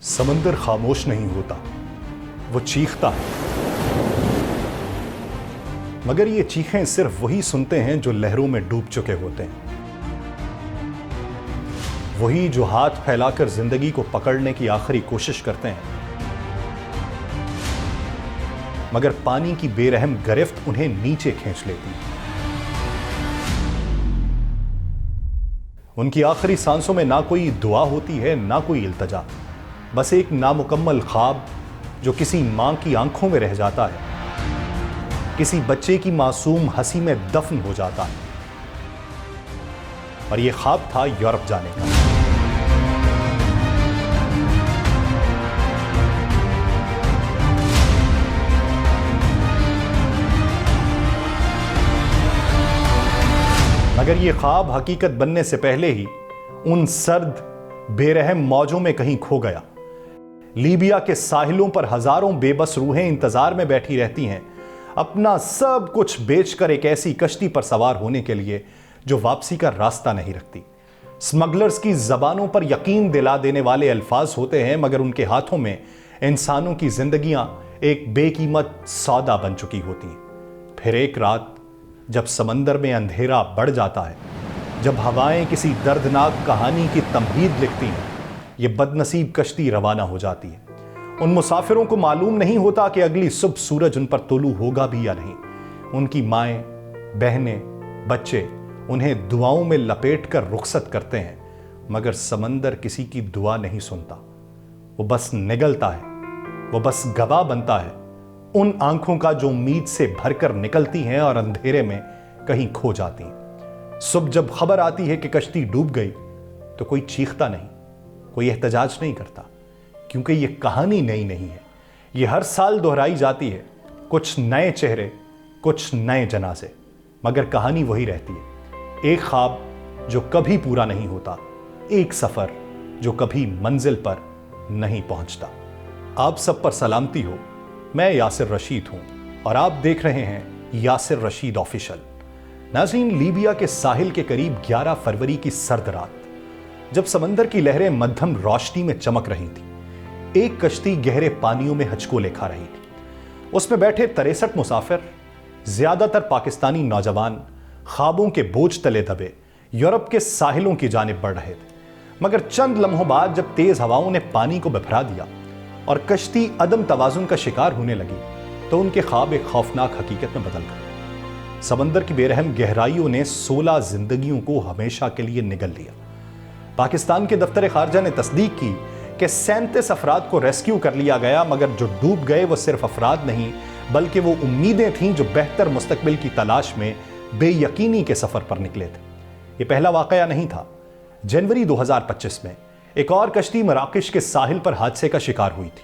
समंदर खामोश नहीं होता, वो चीखता है। मगर ये चीखें सिर्फ वही सुनते हैं जो लहरों में डूब चुके होते हैं, वही जो हाथ फैलाकर जिंदगी को पकड़ने की आखिरी कोशिश करते हैं। मगर पानी की बेरहम गिरफ्त उन्हें नीचे खींच लेती है। उनकी आखिरी सांसों में ना कोई दुआ होती है, ना कोई इल्तजा, बस एक नामुकम्मल ख्वाब जो किसी मां की आंखों में रह जाता है, किसी बच्चे की मासूम हंसी में दफन हो जाता है। और यह ख्वाब था यूरोप जाने का। मगर यह ख्वाब हकीकत बनने से पहले ही उन सर्द बेरहम मौजों में कहीं खो गया। लीबिया के साहिलों पर हजारों बेबस रूहें इंतजार में बैठी रहती हैं, अपना सब कुछ बेचकर एक ऐसी कश्ती पर सवार होने के लिए जो वापसी का रास्ता नहीं रखती। स्मगलर्स की जबानों पर यकीन दिला देने वाले अल्फाज होते हैं, मगर उनके हाथों में इंसानों की जिंदगियां एक बेकीमत सौदा बन चुकी होती हैं। फिर एक रात जब समंदर में अंधेरा बढ़ जाता है, जब हवाएं किसी दर्दनाक कहानी की तमहीद लिखती हैं, ये बदनसीब कश्ती रवाना हो जाती है। उन मुसाफिरों को मालूम नहीं होता कि अगली सुबह सूरज उन पर तुलू होगा भी या नहीं। उनकी माएं, बहनें, बच्चे उन्हें दुआओं में लपेट कर रुखसत करते हैं, मगर समंदर किसी की दुआ नहीं सुनता। वो बस निगलता है, वो बस गवाह बनता है उन आंखों का जो उम्मीद से भरकर निकलती हैं और अंधेरे में कहीं खो जाती हैं। सुबह जब खबर आती है कि कश्ती डूब गई, तो कोई चीखता नहीं, कोई एहतजाज नहीं करता, क्योंकि यह कहानी नई नहीं है। यह हर साल दोहराई जाती है, कुछ नए चेहरे, कुछ नए जनाजे, मगर कहानी वही रहती है। एक ख्वाब जो कभी पूरा नहीं होता, एक सफर जो कभी मंजिल पर नहीं पहुंचता। आप सब पर सलामती हो। मैं यासिर रशीद हूं और आप देख रहे हैं यासिर रशीद ऑफिशियल। नाज़रीन, लीबिया के साहिल के करीब 11 फरवरी की सर्द रात, जब समंदर की लहरें मध्यम रोशनी में चमक रही थी, एक कश्ती गहरे पानियों में हचकोले खा रही थी। उसमें बैठे 63 मुसाफिर, ज्यादातर पाकिस्तानी नौजवान, ख्वाबों के बोझ तले दबे यूरोप के साहिलों की जानिब बढ़ रहे थे। मगर चंद लम्हों बाद जब तेज हवाओं ने पानी को बिफरा दिया और कश्ती अदम तवाजुन का शिकार होने लगी, तो उनके ख्वाब एक खौफनाक हकीकत में बदल गए। समंदर की बेरहम गहराइयों ने 16 जिंदगियों को हमेशा के लिए निगल लिया। पाकिस्तान के दफ्तर खारजा ने तस्दीक की कि 37 अफराद को रेस्क्यू कर लिया गया, मगर जो डूब गए वो सिर्फ अफराद नहीं, बल्कि वो उम्मीदें थीं जो बेहतर मुस्तकबिल की तलाश में बेयकीनी के सफर पर निकले थे। ये पहला वाकया नहीं था। जनवरी 2025 में एक और कश्ती मराकश के साहिल पर हादसे का शिकार हुई थी,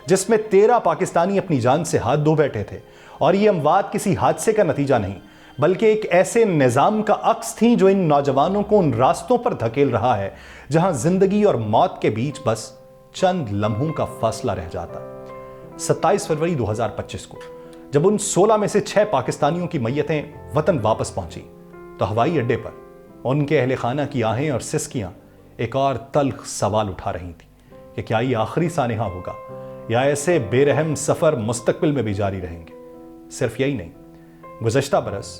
जिसमें 13 पाकिस्तानी अपनी जान से हाथ धो बैठे थे। और ये अमवात किसी हादसे का नतीजा नहीं, बल्कि एक ऐसे निज़ाम का अक्स थी जो इन नौजवानों को उन रास्तों पर धकेल रहा है जहां जिंदगी और मौत के बीच बस चंद लम्हों का फासला रह जाता। 27 फरवरी 2025 को जब उन 16 में से 6 पाकिस्तानियों की मैयतें वतन वापस पहुंची, तो हवाई अड्डे पर उनके अहले खाना की आहें और सिसकियां एक और तल्ख सवाल उठा रही थी कि क्या ये आखिरी सानेहा होगा, या ऐसे बेरहम सफर मुस्तकबिल में भी जारी रहेंगे। सिर्फ यही नहीं, गुज़श्ता बरस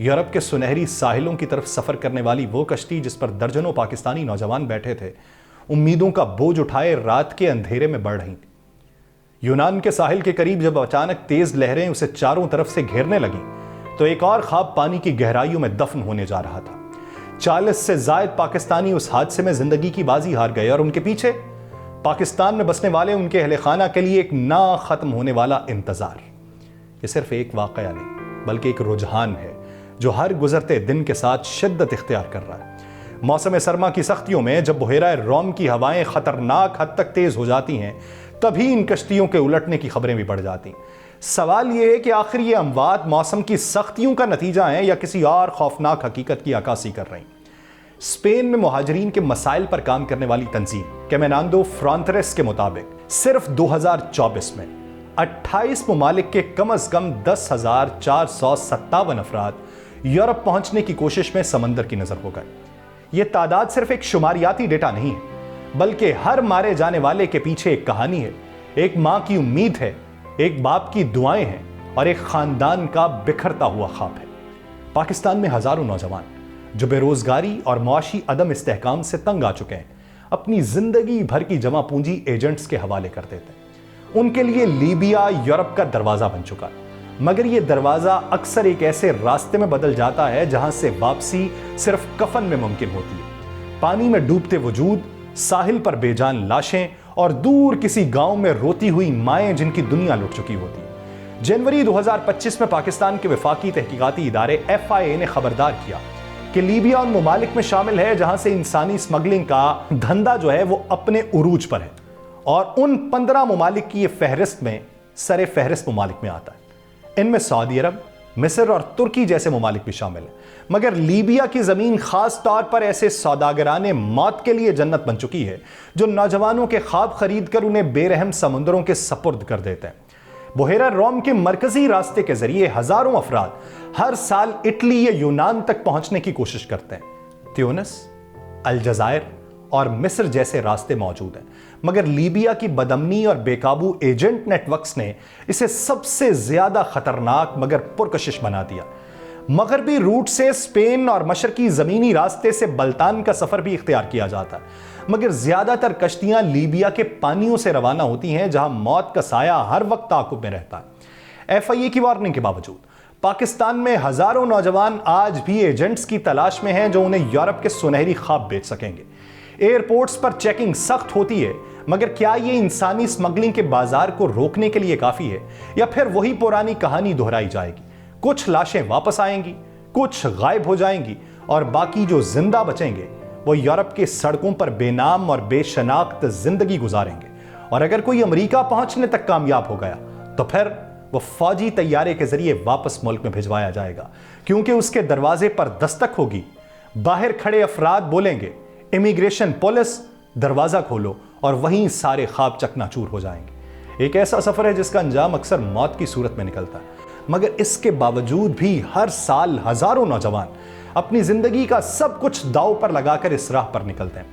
यूरोप के सुनहरी साहिलों की तरफ सफर करने वाली वो कश्ती जिस पर दर्जनों पाकिस्तानी नौजवान बैठे थे, उम्मीदों का बोझ उठाए रात के अंधेरे में बढ़ रही थी। यूनान के साहिल के करीब जब अचानक तेज लहरें उसे चारों तरफ से घेरने लगी, तो एक और ख्वाब पानी की गहराइयों में दफन होने जा रहा था। 40 से जायद पाकिस्तानी उस हादसे में जिंदगी की बाजी हार गए, और उनके पीछे पाकिस्तान में बसने वाले उनके अहले खाना के लिए एक ना खत्म होने वाला इंतजार। ये सिर्फ एक वाकया नहीं, बल्कि एक रुझान है जो हर गुजरते दिन के साथ शिद्दत इख्तियार कर रहा है। मौसम सरमा की सख्तियों में जब बुहेरा रोम की हवाएं खतरनाक हद तक तेज हो जाती हैं, तभी इन कश्तियों के उलटने की खबरें भी बढ़ जाती। सवाल यह है कि आखिर ये अमवात मौसम की सख्तियों का नतीजा है या किसी और खौफनाक हकीकत की अक्कासी कर रही। स्पेन में मुहाजिरीन के मसाइल पर काम करने वाली तंजीम कैमिनांडो फ्रॉन्टेरेस के मुताबिक सिर्फ 2024 में 28 ममालिक के कम अज कम 10,457 अफराद यूरोप पहुंचने की कोशिश में समंदर की नजर हो गए। यह तादाद सिर्फ एक शुमारियाती डेटा नहीं है, बल्कि हर मारे जाने वाले के पीछे एक कहानी है, एक मां की उम्मीद है, एक बाप की दुआएं हैं और एक खानदान का बिखरता हुआ ख्वाब है। पाकिस्तान में हजारों नौजवान जो बेरोजगारी और मुआशी अदम इस्तेहकाम से तंग आ चुके हैं, अपनी जिंदगी भर की जमा पूंजी एजेंट्स के हवाले कर देते हैं। उनके लिए लीबिया यूरोप का दरवाजा बन चुका है, मगर यह दरवाजा अक्सर एक ऐसे रास्ते में बदल जाता है जहां से वापसी सिर्फ कफन में मुमकिन होती है। पानी में डूबते वजूद, साहिल पर बेजान लाशें और दूर किसी गांव में रोती हुई माएं जिनकी दुनिया लुट चुकी होती है। जनवरी 2025 में पाकिस्तान के वफाकी तहकीकाती इदारे FIA ने खबरदार किया कि लीबिया उन ममालिक में शामिल है जहां से इंसानी स्मगलिंग का धंधा जो है वो अपने उरूज पर है, और उन 15 ममालिक की ये फहरिस्त में सरे फहरिस्त ममालिक में आता है। इनमें सऊदी अरब, मिस्र और तुर्की जैसे ममालिक भी शामिल हैं। मगर लीबिया की जमीन खास तौर पर ऐसे सौदागराने मौत के लिए जन्नत बन चुकी है जो नौजवानों के ख्वाब खरीद कर उन्हें बेरहम समुद्रों के सपुर्द कर देते हैं। बुहेरा रोम के मरकजी रास्ते के जरिए हजारों अफराद हर साल इटली या यूनान तक पहुंचने की कोशिश करते हैं। त्यूनिस, अलजायर और मिस्र जैसे रास्ते मौजूद हैं, मगर लीबिया की बदअमनी और बेकाबू एजेंट नेटवर्क्स ने इसे सबसे ज्यादा खतरनाक मगर पुरकशिश बना दिया। मगरबी रूट से स्पेन और मशरकी जमीनी रास्ते से बल्तान का सफर भी इख्तियार किया जाता है, मगर ज्यादातर कश्तियां लीबिया के पानियों से रवाना होती हैं जहां मौत का साया हर वक्त ताकुब में रहता है। FIA की वार्निंग के बावजूद पाकिस्तान में हजारों नौजवान आज भी एजेंट्स की तलाश में हैं जो उन्हें यूरोप के सुनहरी ख्वाब बेच सकेंगे। एयरपोर्ट्स पर चेकिंग सख्त होती है, मगर क्या यह इंसानी स्मगलिंग के बाजार को रोकने के लिए काफी है, या फिर वही पुरानी कहानी दोहराई जाएगी? कुछ लाशें वापस आएंगी, कुछ गायब हो जाएंगी और बाकी जो जिंदा बचेंगे वो यूरोप के सड़कों पर बेनाम और बेशनाख्त जिंदगी गुजारेंगे। और अगर कोई अमेरिका पहुंचने तक कामयाब हो गया तो फिर वो फौजी तैयारे के जरिए वापस मुल्क में भिजवाया जाएगा, क्योंकि उसके दरवाजे पर दस्तक होगी। बाहर खड़े अफराद बोलेंगे, इमिग्रेशन पुलिस दरवाजा खोलो, और वहीं सारे ख्वाब चकनाचूर हो जाएंगे। एक ऐसा सफर है जिसका अंजाम अक्सर मौत की सूरत में निकलता है, मगर इसके बावजूद भी हर साल हजारों नौजवान अपनी जिंदगी का सब कुछ दांव पर लगाकर इस राह पर निकलते हैं।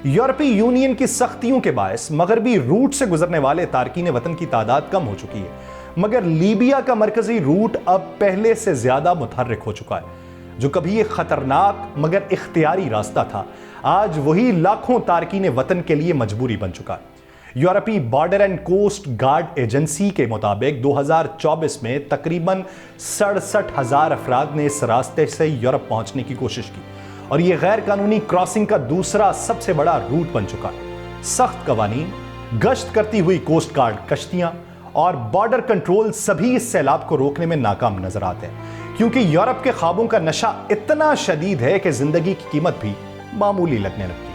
यूरोपीय यूनियन की सख्तियों के बायस मगरबी रूट से गुजरने वाले तारकीन वतन की तादाद कम हो चुकी है, मगर लीबिया का मरकजी रूट अब पहले से ज्यादा मुतहर्रिक हो चुका है। जो कभी एक खतरनाक मगर इख्तियारी रास्ता था, आज वही लाखों तारकीन वतन के लिए मजबूरी बन चुका है। यूरोपीय border and coast guard agency के मुताबिक 2024 में तकरीबन 67,000 अफराद ने इस रास्ते से यूरोप पहुंचने की कोशिश की, और यह गैर कानूनी क्रॉसिंग का दूसरा सबसे बड़ा रूट बन चुका है। सख्त कवानीन, गश्त करती हुई कोस्ट गार्ड कश्तियां और बॉर्डर कंट्रोल सभी इस सैलाब को रोकने में नाकाम नजर आते हैं, क्योंकि यूरोप के ख्वाबों का नशा इतना शदीद है कि जिंदगी की कीमत भी मामूली लगने लगती है।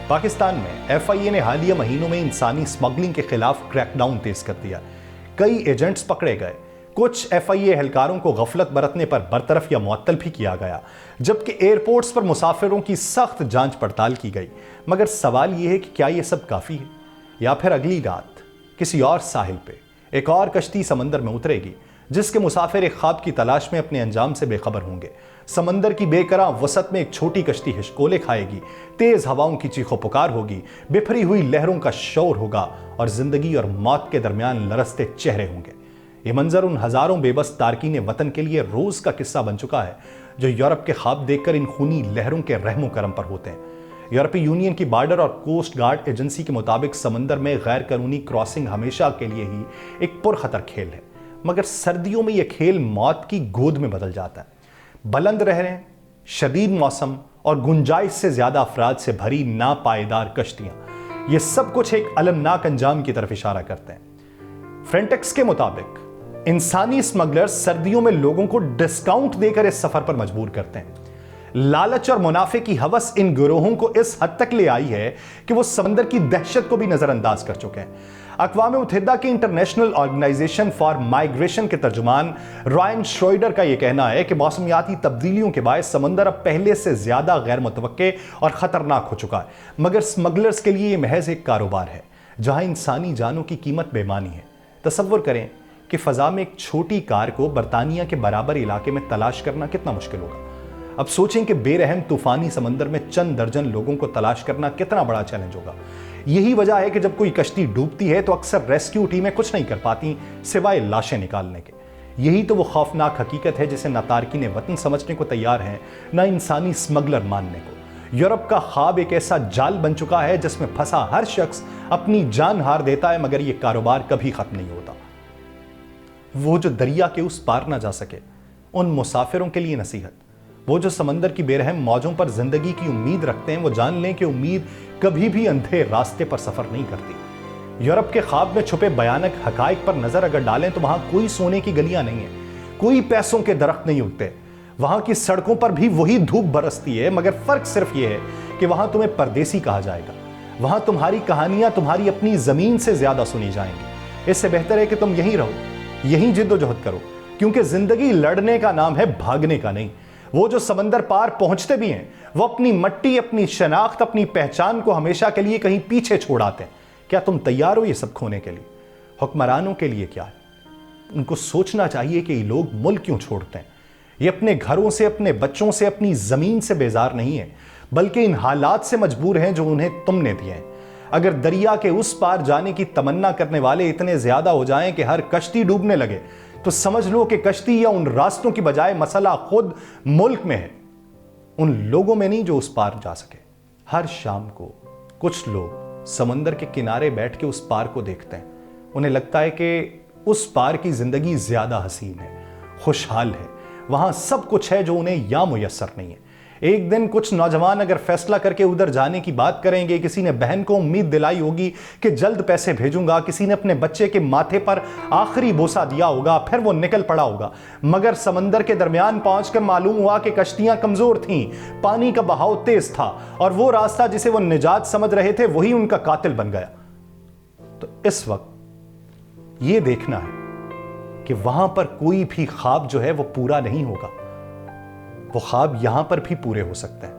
पाकिस्तान में FIA ने हालिया महीनों में इंसानी स्मगलिंग के खिलाफ क्रैकडाउन तेज कर दिया। कई एजेंट्स पकड़े गए, कुछ FIA एहलकारों को गफलत बरतने पर बरतरफ या मुअत्तल भी किया गया, जबकि एयरपोर्ट्स पर मुसाफिरों की सख्त जांच पड़ताल की गई। मगर सवाल यह है कि क्या यह सब काफी है, या फिर अगली रात किसी और साहिल पे एक और कश्ती समंदर में उतरेगी जिसके मुसाफिर एक ख्वाब की तलाश में अपने अंजाम से बेखबर होंगे। समंदर की बेकरां वसत में एक छोटी कश्ती हिचकोले खाएगी, तेज हवाओं की चीखों पुकार होगी, बिफरी हुई लहरों का शोर होगा और जिंदगी और मौत के दरमियान लरसते चेहरे होंगे। ये मंजर उन हजारों बेबस तारकीन वतन के लिए रोज का किस्सा बन चुका है जो यूरोप के ख्वाब देखकर इन खूनी लहरों के रहमो करम पर होते हैं। यूरोपीय यूनियन की बॉर्डर और कोस्ट गार्ड एजेंसी के मुताबिक समंदर में गैर कानूनी क्रॉसिंग हमेशा के लिए ही एक पुरखतर खेल है, मगर सर्दियों में यह खेल मौत की गोद में बदल जाता है। बुलंद लहरें, शदीद मौसम और गुंजाइश से ज्यादा अफराद से भरी नापायदार कश्तियां, यह सब कुछ एक अलमनाक अंजाम की तरफ इशारा करते हैं। फ्रेंटेक्स के मुताबिक इंसानी स्मगलर्स सर्दियों में लोगों को डिस्काउंट देकर इस सफर पर मजबूर करते हैं। लालच और मुनाफे की हवस इन गिरोहों को इस हद तक ले आई है कि वो समंदर की दहशत को भी नजरअंदाज कर चुके हैं। अक़वाम मुत्तहिदा के इंटरनेशनल ऑर्गेनाइजेशन फॉर माइग्रेशन के तर्जुमान रॉयन श्रोइडर का यह कहना है कि मौसमियाती तब्दीलियों के बायस समंदर अब पहले से ज्यादा गैर मुतवक्के और खतरनाक हो चुका है, मगर स्मगलर्स के लिए यह महज एक कारोबार है जहां इंसानी जानों की कीमत बेमानी है। तसव्वुर करें कि फजा में एक छोटी कार को बरतानिया के बराबर इलाके में तलाश करना कितना मुश्किल होगा। اب سوچیں کہ بے رحم طوفانی سمندر میں چند درجن لوگوں کو تلاش کرنا کتنا بڑا چیلنج ہوگا۔ یہی وجہ ہے کہ جب کوئی کشتی ڈوبتی ہے تو اکثر ریسکیو ٹیمیں کچھ نہیں کر پاتی سوائے لاشیں نکالنے کے۔ یہی تو وہ خوفناک حقیقت ہے جسے نہ تارکین وطن سمجھنے کو تیار ہیں نہ انسانی اسمگلر ماننے کو۔ یورپ کا خواب ایک ایسا جال بن چکا ہے جس میں پھنسا ہر شخص اپنی جان ہار دیتا ہے، مگر یہ کاروبار کبھی ختم نہیں ہوتا۔ وہ جو دریا کے اس پار نہ جا سکے، ان مسافروں کے لیے نصیحت۔ وہ جو سمندر کی بے رحم موجوں پر زندگی کی امید رکھتے ہیں، وہ جان لیں کہ امید کبھی بھی اندھے راستے پر سفر نہیں کرتی۔ یورپ کے خواب میں چھپے بھیانک حقائق پر نظر اگر ڈالیں تو وہاں کوئی سونے کی گلیاں نہیں ہیں، کوئی پیسوں کے درخت نہیں اگتے، وہاں کی سڑکوں پر بھی وہی دھوپ برستی ہے، مگر فرق صرف یہ ہے کہ وہاں تمہیں پردیسی کہا جائے گا۔ وہاں تمہاری کہانیاں تمہاری اپنی زمین سے زیادہ سنی جائیں گی۔ اس سے بہتر ہے کہ تم یہیں رہو، یہیں جد و جہد کرو، کیونکہ زندگی لڑنے کا نام ہے، بھاگنے کا نہیں۔ وہ جو سمندر پار پہنچتے بھی ہیں وہ اپنی مٹی، اپنی شناخت، اپنی پہچان کو ہمیشہ کے لیے کہیں پیچھے چھوڑ آتے ہیں۔ کیا تم تیار ہو یہ سب کھونے کے لیے؟ حکمرانوں کے لیے کیا ہے؟ ان کو سوچنا چاہیے کہ یہ لوگ ملک کیوں چھوڑتے ہیں۔ یہ اپنے گھروں سے، اپنے بچوں سے، اپنی زمین سے بیزار نہیں ہیں، بلکہ ان حالات سے مجبور ہیں جو انہیں تم نے دیے ہیں۔ اگر دریا کے اس پار جانے کی تمنا کرنے والے اتنے زیادہ ہو جائیں کہ ہر کشتی ڈوبنے لگے تو سمجھ لو کہ کشتی یا ان راستوں کی بجائے مسئلہ خود ملک میں ہے، ان لوگوں میں نہیں جو اس پار جا سکے۔ ہر شام کو کچھ لوگ سمندر کے کنارے بیٹھ کے اس پار کو دیکھتے ہیں۔ انہیں لگتا ہے کہ اس پار کی زندگی زیادہ حسین ہے، خوشحال ہے، وہاں سب کچھ ہے جو انہیں یہاں میسر نہیں ہے۔ ایک دن کچھ نوجوان اگر فیصلہ کر کے ادھر جانے کی بات کریں گے، کسی نے بہن کو امید دلائی ہوگی کہ جلد پیسے بھیجوں گا، کسی نے اپنے بچے کے ماتھے پر آخری بوسہ دیا ہوگا، پھر وہ نکل پڑا ہوگا، مگر سمندر کے درمیان پہنچ کر معلوم ہوا کہ کشتیاں کمزور تھیں، پانی کا بہاؤ تیز تھا، اور وہ راستہ جسے وہ نجات سمجھ رہے تھے وہی ان کا قاتل بن گیا۔ تو اس وقت یہ دیکھنا ہے کہ وہاں پر کوئی بھی خواب جو ہے وہ پورا نہیں ہوگا۔ وہ خواب یہاں پر بھی پورے ہو سکتے ہیں،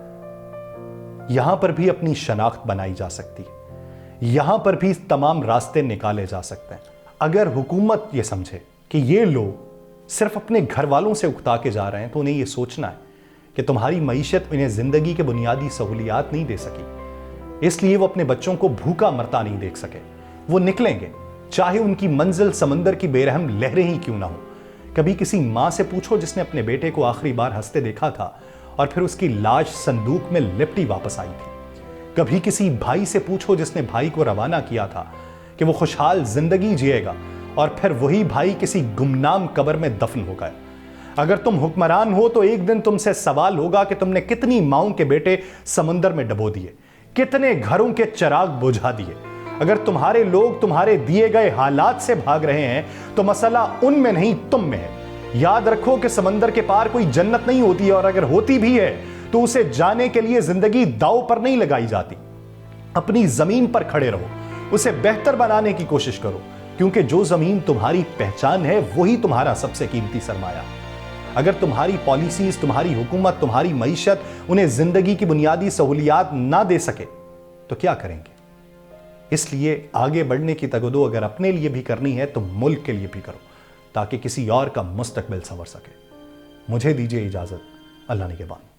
یہاں پر بھی اپنی شناخت بنائی جا سکتی ہے، یہاں پر بھی تمام راستے نکالے جا سکتے ہیں۔ اگر حکومت یہ سمجھے کہ یہ لوگ صرف اپنے گھر والوں سے اکتا کے جا رہے ہیں تو انہیں یہ سوچنا ہے کہ تمہاری معیشت انہیں زندگی کے بنیادی سہولیات نہیں دے سکی، اس لیے وہ اپنے بچوں کو بھوکا مرتا نہیں دیکھ سکے۔ وہ نکلیں گے چاہے ان کی منزل سمندر کی بے رحم لہریں ہی کیوں نہ ہو۔ کبھی کسی ماں سے پوچھو جس نے اپنے بیٹے کو آخری بار ہنستے دیکھا تھا اور پھر اس کی لاش صندوق میں لپٹی واپس آئی تھی۔ کبھی کسی بھائی سے پوچھو جس نے بھائی کو روانہ کیا تھا کہ وہ خوشحال زندگی جیے گا اور پھر وہی بھائی کسی گمنام قبر میں دفن ہو گیا۔ اگر تم حکمران ہو تو ایک دن تم سے سوال ہوگا کہ تم نے کتنی ماؤں کے بیٹے سمندر میں ڈبو دیے، کتنے گھروں کے چراغ بجھا دیے۔ اگر تمہارے لوگ تمہارے دیے گئے حالات سے بھاگ رہے ہیں تو مسئلہ ان میں نہیں تم میں ہے۔ یاد رکھو کہ سمندر کے پار کوئی جنت نہیں ہوتی، اور اگر ہوتی بھی ہے تو اسے جانے کے لیے زندگی داؤ پر نہیں لگائی جاتی۔ اپنی زمین پر کھڑے رہو، اسے بہتر بنانے کی کوشش کرو، کیونکہ جو زمین تمہاری پہچان ہے وہی تمہارا سب سے قیمتی سرمایہ۔ اگر تمہاری پالیسیز، تمہاری حکومت، تمہاری معیشت انہیں زندگی کی بنیادی سہولیات نہ دے سکے تو کیا کریں گے؟ اس لیے آگے بڑھنے کی تگدو اگر اپنے لیے بھی کرنی ہے تو ملک کے لیے بھی کرو، تاکہ کسی اور کا مستقبل سنور سکے۔ مجھے دیجیے اجازت، اللہ نگہبان۔